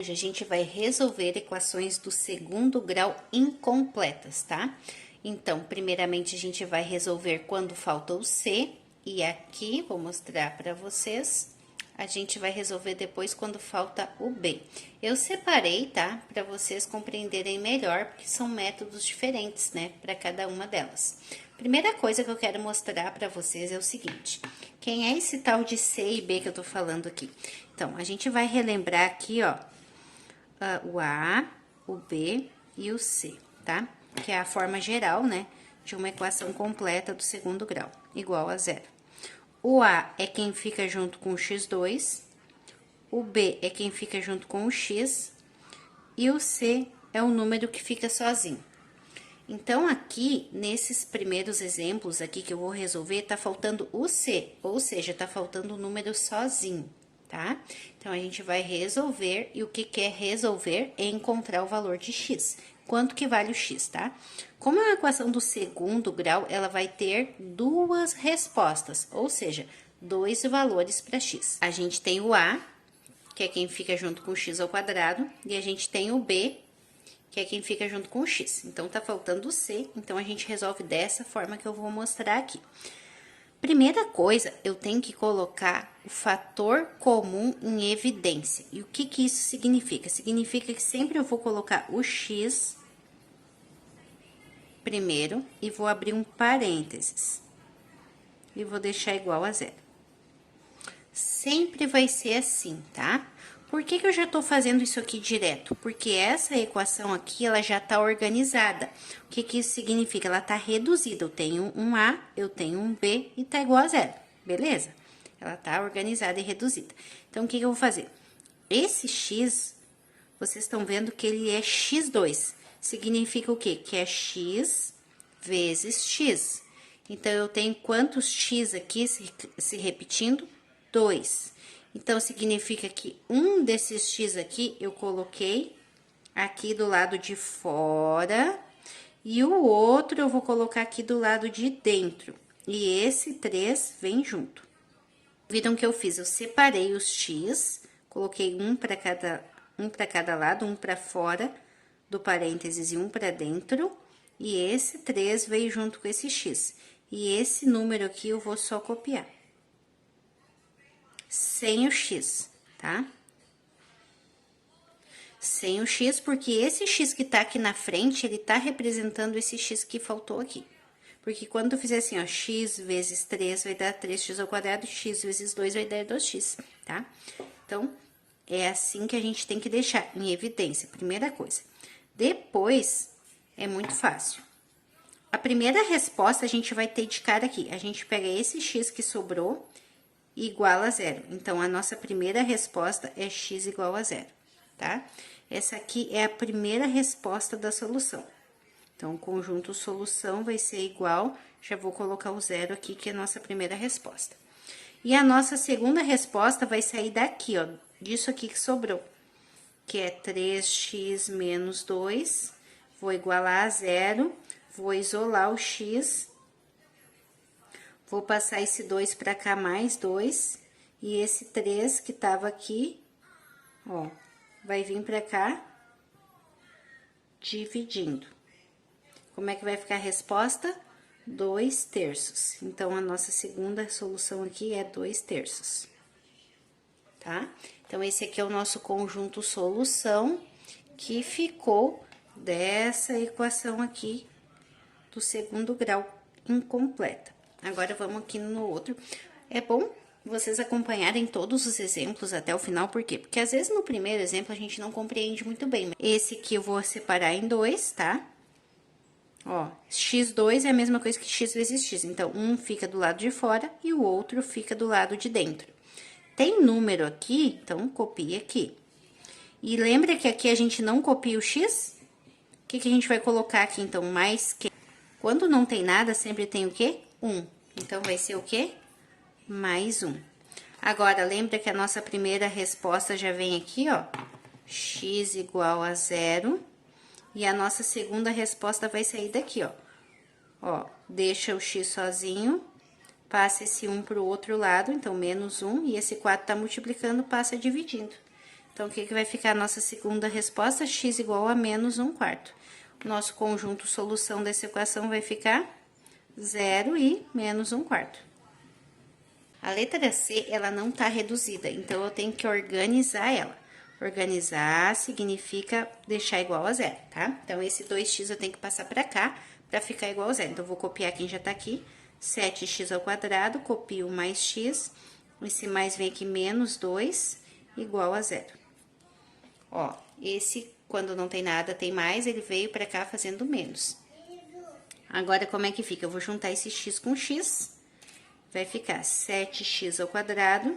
Hoje a gente vai resolver equações do segundo grau incompletas, tá? Então, primeiramente a gente vai resolver quando falta o C, e aqui vou mostrar para vocês. A gente vai resolver depois quando falta o B. Eu separei, tá? Para vocês compreenderem melhor, porque são métodos diferentes, né? Para cada uma delas. Primeira coisa que eu quero mostrar para vocês é o seguinte: quem é esse tal de C e B que eu tô falando aqui? Então, a gente vai relembrar aqui, ó, o A, o B e o C, tá? Que é a forma geral, né, de uma equação completa do segundo grau, igual a zero. O A é quem fica junto com o x2, o B é quem fica junto com o x, e o C é o número que fica sozinho. Então, aqui, nesses primeiros exemplos aqui que eu vou resolver, tá faltando o C, ou seja, tá faltando o número sozinho, tá? Então, a gente vai resolver, e o que quer resolver é encontrar o valor de x. Quanto que vale o x, tá? Como é uma equação do segundo grau, ela vai ter duas respostas, ou seja, dois valores para x. A gente tem o A, que é quem fica junto com o x ao quadrado, e a gente tem o B, que é quem fica junto com o x. Então, tá faltando o C, então a gente resolve dessa forma que eu vou mostrar aqui. Primeira coisa, eu tenho que colocar o fator comum em evidência. E o que que isso significa? Significa que sempre eu vou colocar o x primeiro e vou abrir um parênteses. E vou deixar igual a zero. Sempre vai ser assim, tá? Por que que eu já tô fazendo isso aqui direto? Porque essa equação aqui, ela já tá organizada. O que que isso significa? Ela tá reduzida. Eu tenho um A, eu tenho um B e tá igual a zero, beleza? Ela tá organizada e reduzida. Então, o que que eu vou fazer? Esse x, vocês estão vendo que ele é x2. Significa o quê? Que é x vezes x. Então, eu tenho quantos x aqui se repetindo? 2. Então, significa que um desses x aqui eu coloquei aqui do lado de fora e o outro eu vou colocar aqui do lado de dentro. E esse 3 vem junto. Viram que eu fiz? Eu separei os x, coloquei um para cada lado, um para fora do parênteses e um para dentro. E esse 3 veio junto com esse x. E esse número aqui eu vou só copiar. Sem o x, tá? Sem o x, porque esse x que tá aqui na frente, ele tá representando esse x que faltou aqui. Porque quando eu fizer assim, ó, x vezes 3 vai dar 3x ao quadrado, x vezes 2 vai dar 2x, tá? Então, é assim que a gente tem que deixar em evidência, primeira coisa. Depois, é muito fácil. A primeira resposta a gente vai ter de cara aqui. A gente pega esse x que sobrou igual a zero. Então, a nossa primeira resposta é x igual a zero, tá? Essa aqui é a primeira resposta da solução. Então, o conjunto solução vai ser igual, já vou colocar o zero aqui, que é a nossa primeira resposta. E a nossa segunda resposta vai sair daqui, ó, disso aqui que sobrou, que é 3x menos 2, vou igualar a zero, vou isolar o x. Vou passar esse 2 para cá, mais 2, e esse 3 que tava aqui, ó, vai vir para cá, dividindo. Como é que vai ficar a resposta? 2/3. Então, a nossa segunda solução aqui é 2/3, tá? Então, esse aqui é o nosso conjunto solução, que ficou dessa equação aqui do segundo grau incompleta. Agora, vamos aqui no outro. É bom vocês acompanharem todos os exemplos até o final, por quê? Porque às vezes no primeiro exemplo a gente não compreende muito bem. Esse aqui eu vou separar em dois, tá? Ó, x2 é a mesma coisa que x vezes x. Então, um fica do lado de fora e o outro fica do lado de dentro. Tem número aqui, então copia aqui. E lembra que aqui a gente não copia o x? O que que a gente vai colocar aqui, então? Mais que... Quando não tem nada, sempre tem o quê? 1. Então, vai ser o quê? Mais 1. Agora, lembra que a nossa primeira resposta já vem aqui, ó. X igual a 0. E a nossa segunda resposta vai sair daqui, ó. Ó, deixa o x sozinho, passa esse 1 pro outro lado, então, menos 1. E esse 4 tá multiplicando, passa dividindo. Então, o que que vai ficar a nossa segunda resposta? X igual a menos 1/4. O nosso conjunto solução dessa equação vai ficar 0 e menos 1/4. A letra C, ela não tá reduzida, então eu tenho que organizar ela. Organizar significa deixar igual a 0, tá? Então, esse 2x eu tenho que passar pra cá, pra ficar igual a 0. Então, eu vou copiar quem já tá aqui, 7x², copio mais x, esse mais vem aqui, menos 2, igual a 0. Ó, esse, quando não tem nada, tem mais, ele veio pra cá fazendo menos. Agora, como é que fica? Eu vou juntar esse x com x, vai ficar 7x².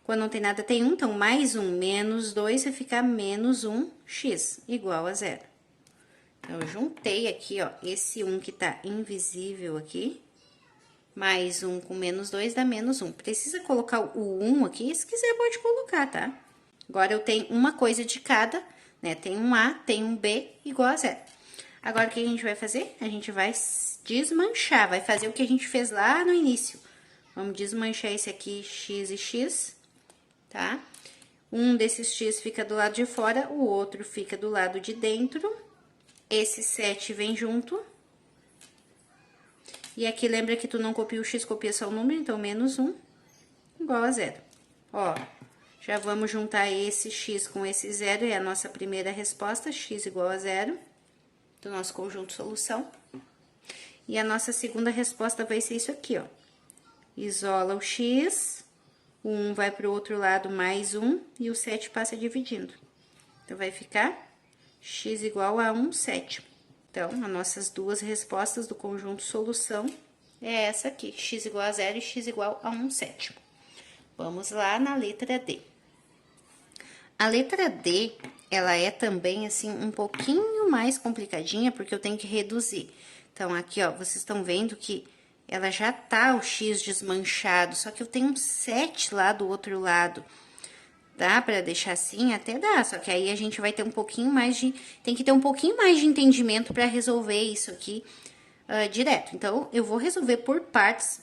Quando não tem nada, tem 1, então mais 1 menos 2 vai ficar menos 1x, igual a 0. Então, eu juntei aqui, ó, esse 1 que tá invisível aqui, mais 1 com menos 2 dá menos 1. Precisa colocar o 1 aqui, se quiser pode colocar, tá? Agora, eu tenho uma coisa de cada, né? Tem um A, tem um B, igual a 0. Agora, o que a gente vai fazer? A gente vai desmanchar, vai fazer o que a gente fez lá no início. Vamos desmanchar esse aqui, x e x, tá? Um desses x fica do lado de fora, o outro fica do lado de dentro. Esse 7 vem junto. E aqui, lembra que tu não copia o x, copia só o número, então, menos 1, igual a 0. Ó, já vamos juntar esse x com esse 0, é a nossa primeira resposta, x igual a 0, do nosso conjunto solução. E a nossa segunda resposta vai ser isso aqui, ó. Isola o x, o 1 vai para o outro lado, mais 1, e o 7 passa dividindo. Então, vai ficar x igual a 1/7. Então, as nossas duas respostas do conjunto solução é essa aqui, x igual a 0 e x igual a 1/7. Vamos lá na letra D. A letra D, ela é também, assim, um pouquinho mais complicadinha, porque eu tenho que reduzir. Então, aqui, ó, vocês estão vendo que ela já tá o x desmanchado, só que eu tenho um 7 lá do outro lado. Dá pra deixar assim? Até dá, só que aí a gente vai ter um pouquinho mais de... Tem que ter um pouquinho mais de entendimento pra resolver isso aqui direto. Então, eu vou resolver por partes,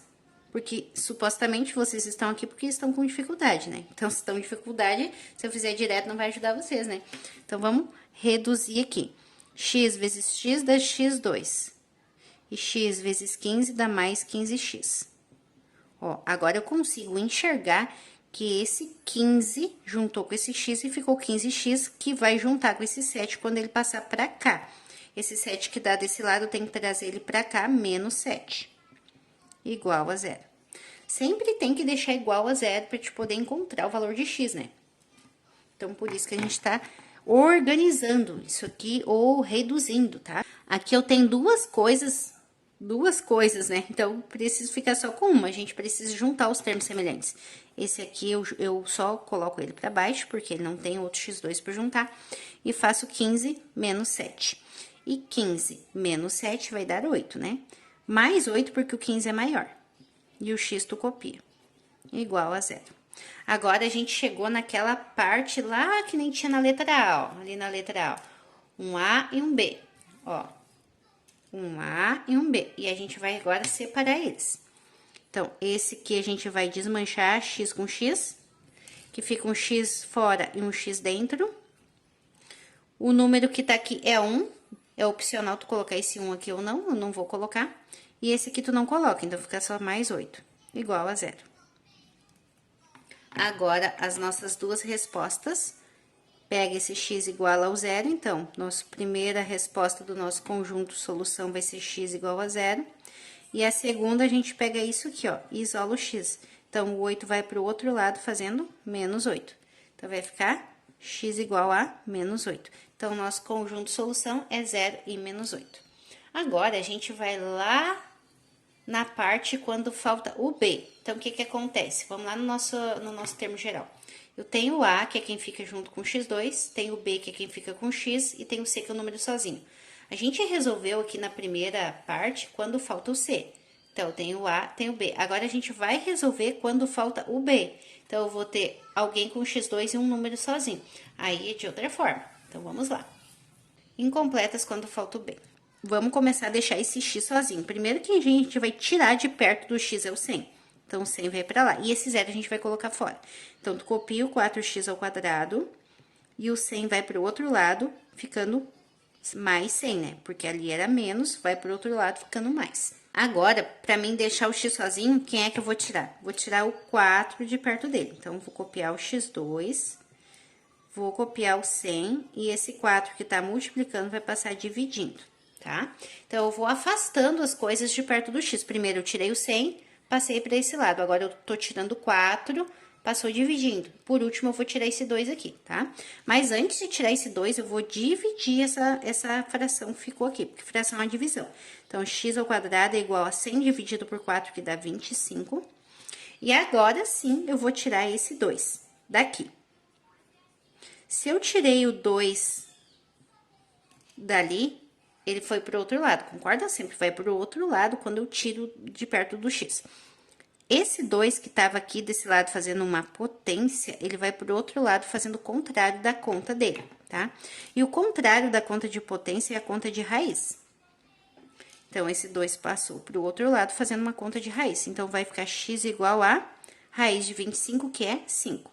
porque supostamente vocês estão aqui porque estão com dificuldade, né? Então, se estão com dificuldade, se eu fizer direto não vai ajudar vocês, né? Então, vamos reduzir aqui. X vezes x dá x2. E x vezes 15 dá mais 15x. Ó, agora eu consigo enxergar que esse 15 juntou com esse x e ficou 15x, que vai juntar com esse 7 quando ele passar pra cá. Esse 7 que dá desse lado, eu tenho que trazer ele pra cá, menos 7. Igual a 0. Sempre tem que deixar igual a 0 pra te poder encontrar o valor de x, né? Então, por isso que a gente tá organizando isso aqui ou reduzindo, tá? Aqui eu tenho duas coisas, né? Então, preciso ficar só com uma, a gente precisa juntar os termos semelhantes. Esse aqui eu só coloco ele para baixo, porque ele não tem outro x2 para juntar, e faço 15 menos 7. E 15 menos 7 vai dar 8, né? Mais 8 porque o 15 é maior. E o x tu copia. Igual a 0. Agora, a gente chegou naquela parte lá que nem tinha na letra A, ó. Ali na letra A, ó. Um A e um B, ó. Um A e um B. E a gente vai agora separar eles. Então, esse aqui a gente vai desmanchar x com x, que fica um x fora e um x dentro. O número que tá aqui é 1, é opcional tu colocar esse 1 aqui ou não, eu não vou colocar. E esse aqui tu não coloca, então fica só mais 8, igual a 0. Agora, as nossas duas respostas, pega esse x igual ao 0, então, nossa primeira resposta do nosso conjunto solução vai ser x igual a 0. E a segunda, a gente pega isso aqui, ó, e isola o x. Então, o 8 vai para o outro lado, fazendo menos 8. Então, vai ficar x igual a menos 8. Então, nosso conjunto solução é 0 e menos 8. Agora, a gente vai lá na parte quando falta o b. Então, o que que acontece? Vamos lá no nosso termo geral. Eu tenho o a, que é quem fica junto com o x2, tenho o b, que é quem fica com o x, e tenho o c, que é o número sozinho. A gente resolveu aqui na primeira parte quando falta o C. Então, eu tenho o A, tenho o B. Agora, a gente vai resolver quando falta o B. Então, eu vou ter alguém com x2 e um número sozinho. Aí, é de outra forma. Então, vamos lá. Incompletas quando falta o B. Vamos começar a deixar esse x sozinho. Primeiro que a gente vai tirar de perto do x é o 100. Então, o 100 vai pra lá. E esse 0 a gente vai colocar fora. Então, tu copia o 4x², e o 100 vai pro outro lado, ficando mais 100, né? Porque ali era menos, vai pro outro lado, ficando mais. Agora, pra mim deixar o x sozinho, quem é que eu vou tirar? Vou tirar o 4 de perto dele. Então, vou copiar o x2, vou copiar o 100, e esse 4 que tá multiplicando vai passar dividindo, tá? Então, eu vou afastando as coisas de perto do x. Primeiro, eu tirei o 100, passei para esse lado. Agora, eu tô tirando 4, passou dividindo. Por último, eu vou tirar esse 2 aqui, tá? Mas antes de tirar esse 2, eu vou dividir essa fração que ficou aqui, porque fração é uma divisão. Então, x ao quadrado é igual a 100 dividido por 4, que dá 25. E agora, sim, eu vou tirar esse 2 daqui. Se eu tirei o 2 dali, ele foi pro outro lado, concorda? Sempre vai pro outro lado quando eu tiro de perto do x. Esse 2 que tava aqui desse lado fazendo uma potência, ele vai pro outro lado fazendo o contrário da conta dele, tá? E o contrário da conta de potência é a conta de raiz. Então, esse 2 passou pro outro lado fazendo uma conta de raiz. Então, vai ficar x igual a raiz de 25, que é 5.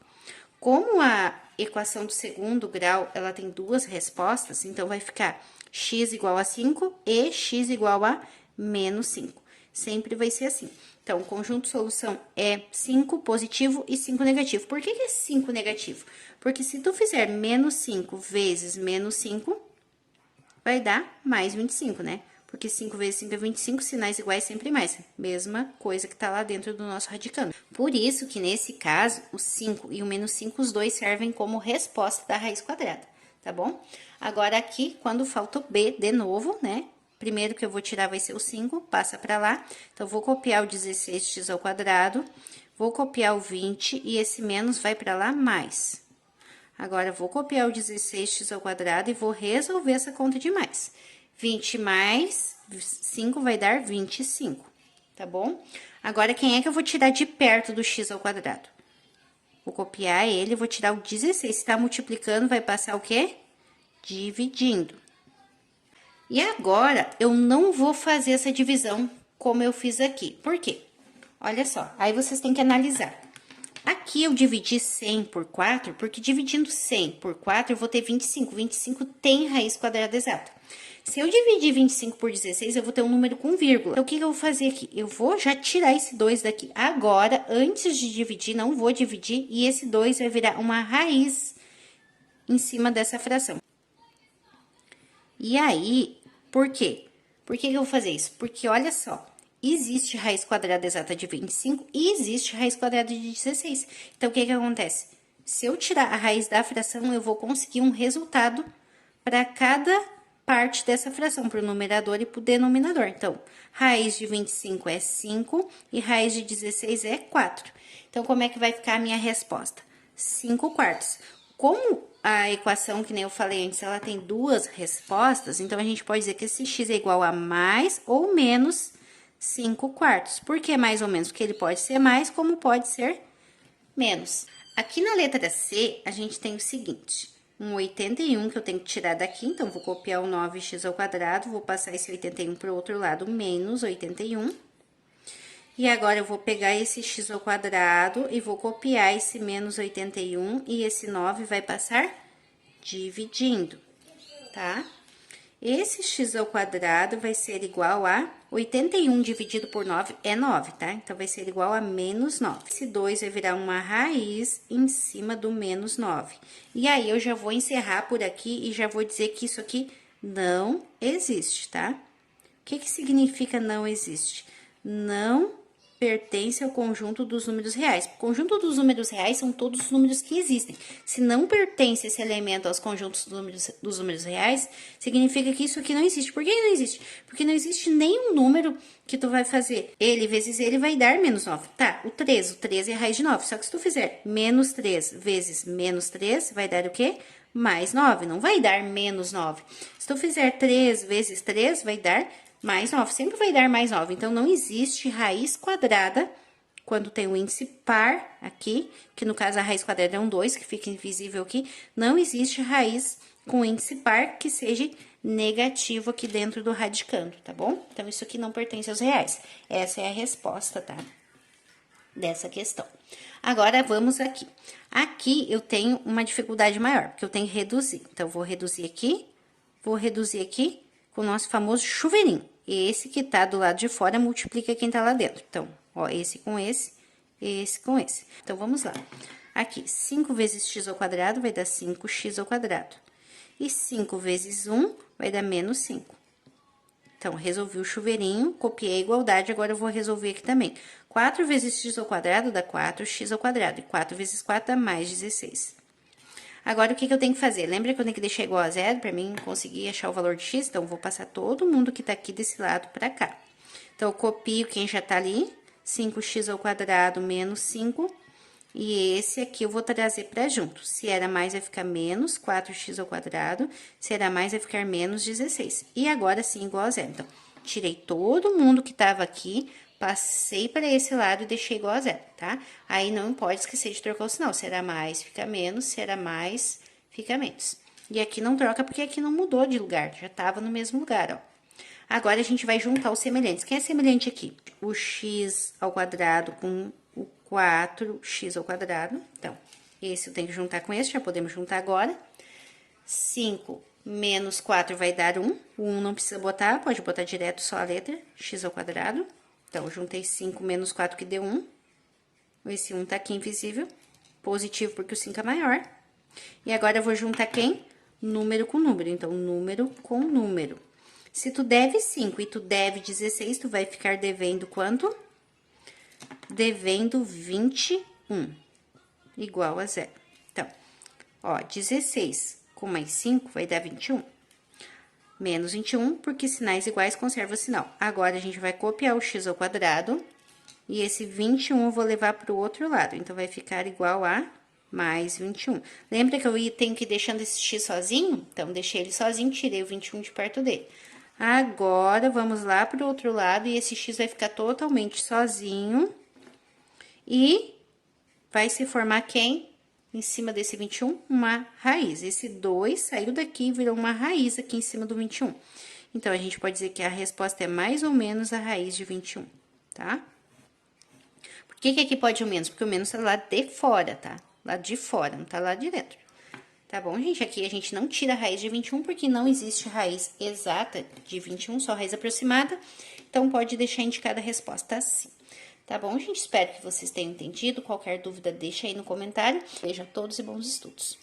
Como a equação do segundo grau, ela tem duas respostas, então, vai ficar x igual a 5 e x igual a menos 5. Sempre vai ser assim. Então, o conjunto solução é 5 positivo e 5 negativo. Por que é 5 negativo? Porque se tu fizer menos 5 vezes menos 5, vai dar mais 25, né? Porque 5 vezes 5 é 25, sinais iguais sempre mais. Mesma coisa que tá lá dentro do nosso radicando. Por isso que, nesse caso, o 5 e o menos 5, os dois servem como resposta da raiz quadrada, tá bom? Agora, aqui, quando falta o b de novo, né? Primeiro que eu vou tirar vai ser o 5, passa pra lá. Então, vou copiar o 16x ao quadrado, vou copiar o 20 e esse menos vai pra lá mais. Agora, vou copiar o 16x ao quadrado e vou resolver essa conta de mais. 20 mais 5 vai dar 25, tá bom? Agora, quem é que eu vou tirar de perto do x ao quadrado? Vou copiar ele, vou tirar o 16. Se tá multiplicando, vai passar o quê? Dividindo. E agora, eu não vou fazer essa divisão como eu fiz aqui. Por quê? Olha só, aí vocês têm que analisar. Aqui eu dividi 100 por 4, porque dividindo 100 por 4, eu vou ter 25. 25 tem raiz quadrada exata. Se eu dividir 25 por 16, eu vou ter um número com vírgula. Então, o que eu vou fazer aqui? Eu vou já tirar esse 2 daqui agora, antes de dividir, não vou dividir, e esse 2 vai virar uma raiz em cima dessa fração. E aí, por quê? Por que eu vou fazer isso? Porque, olha só, existe raiz quadrada exata de 25 e existe raiz quadrada de 16. Então, o que acontece? Se eu tirar a raiz da fração, eu vou conseguir um resultado para cada parte dessa fração, para o numerador e para o denominador. Então, raiz de 25 é 5 e raiz de 16 é 4. Então, como é que vai ficar a minha resposta? 5 quartos. Como a equação, que nem eu falei antes, ela tem duas respostas, então a gente pode dizer que esse x é igual a mais ou menos 5 quartos. Por que mais ou menos? Porque ele pode ser mais, como pode ser menos. Aqui na letra C, a gente tem o seguinte: um 81 que eu tenho que tirar daqui, então vou copiar o 9x ao quadrado, vou passar esse 81 para o outro lado, menos 81. E agora, eu vou pegar esse x ao quadrado e vou copiar esse menos 81, e esse 9 vai passar dividindo, tá? Esse x ao quadrado vai ser igual a 81 dividido por 9 é 9, tá? Então, vai ser igual a menos 9. Esse 2 vai virar uma raiz em cima do menos 9. E aí, eu já vou encerrar por aqui e já vou dizer que isso aqui não existe, tá? O que significa não existe? Não pertence ao conjunto dos números reais. O conjunto dos números reais são todos os números que existem. Se não pertence esse elemento aos conjuntos dos números reais, significa que isso aqui não existe. Por que não existe? Porque não existe nenhum número que tu vai fazer ele vezes ele vai dar menos 9. Tá, o 13 é a raiz de 9. Só que se tu fizer menos 3 vezes menos 3, vai dar o quê? Mais 9. Não vai dar menos 9. Se tu fizer 3 vezes 3, vai dar mais 9, sempre vai dar mais 9. Então, não existe raiz quadrada quando tem o índice par aqui, que no caso a raiz quadrada é um 2, que fica invisível aqui. Não existe raiz com índice par que seja negativo aqui dentro do radicando, tá bom? Então, isso aqui não pertence aos reais. Essa é a resposta, tá? dessa questão. Agora, vamos aqui. Aqui eu tenho uma dificuldade maior, porque eu tenho que reduzir. Então, vou reduzir aqui com o nosso famoso chuveirinho. Esse que tá do lado de fora multiplica quem tá lá dentro. Então, ó, esse com esse com esse. Então, vamos lá. Aqui, 5 vezes x ao quadrado vai dar 5x ao quadrado. E 5 vezes 1 vai dar menos 5. Então, resolvi o chuveirinho, copiei a igualdade, agora eu vou resolver aqui também. 4 vezes x ao quadrado dá 4x ao quadrado, e 4 vezes 4 dá mais 16. Agora, o que eu tenho que fazer? Lembra que eu tenho que deixar igual a zero para mim conseguir achar o valor de x? Então, eu vou passar todo mundo que tá aqui desse lado para cá. Então, eu copio quem já tá ali, 5x ao quadrado menos 5, e esse aqui eu vou trazer para junto. Se era mais, vai ficar menos 4x ao quadrado. Se era mais, vai ficar menos 16. E agora sim, igual a zero. Então, tirei todo mundo que tava aqui, passei para esse lado e deixei igual a zero, tá? Aí, não pode esquecer de trocar o sinal. Se era mais, fica menos. Se era mais, fica menos. E aqui não troca, porque aqui não mudou de lugar. Já tava no mesmo lugar, ó. Agora, a gente vai juntar os semelhantes. Quem é semelhante aqui? O x ao quadrado com 4x ao quadrado. Então, esse eu tenho que juntar com esse, já podemos juntar agora. 5 menos 4 vai dar 1. O 1 não precisa botar, pode botar direto só a letra, x ao quadrado. Então, eu juntei 5 menos 4, que deu 1. Esse 1 tá aqui invisível. Positivo, porque o 5 é maior. E agora, eu vou juntar quem? Número com número. Então, número com número. Se tu deve 5 e tu deve 16, tu vai ficar devendo quanto? Devendo 21, igual a zero. Então, ó, 16 com mais 5 vai dar 21. Menos 21, porque sinais iguais conserva o sinal. Agora, a gente vai copiar o x ao quadrado, e esse 21 eu vou levar para o outro lado. Então, vai ficar igual a mais 21. Lembra que eu tenho que ir deixando esse x sozinho? Então, deixei ele sozinho, tirei o 21 de perto dele. Agora, vamos lá para o outro lado, e esse x vai ficar totalmente sozinho. E vai se formar quem? Em cima desse 21, uma raiz. Esse 2 saiu daqui e virou uma raiz aqui em cima do 21. Então, a gente pode dizer que a resposta é mais ou menos a raiz de 21, tá? Por que aqui pode o menos? Porque o menos tá lá de fora, tá? Lá de fora, não tá lá de dentro. Tá bom, gente? Aqui a gente não tira a raiz de 21, porque não existe raiz exata de 21, só raiz aproximada. Então, pode deixar indicada a resposta assim. Tá bom, gente? Espero que vocês tenham entendido. Qualquer dúvida, deixa aí no comentário. Beijo a todos e bons estudos.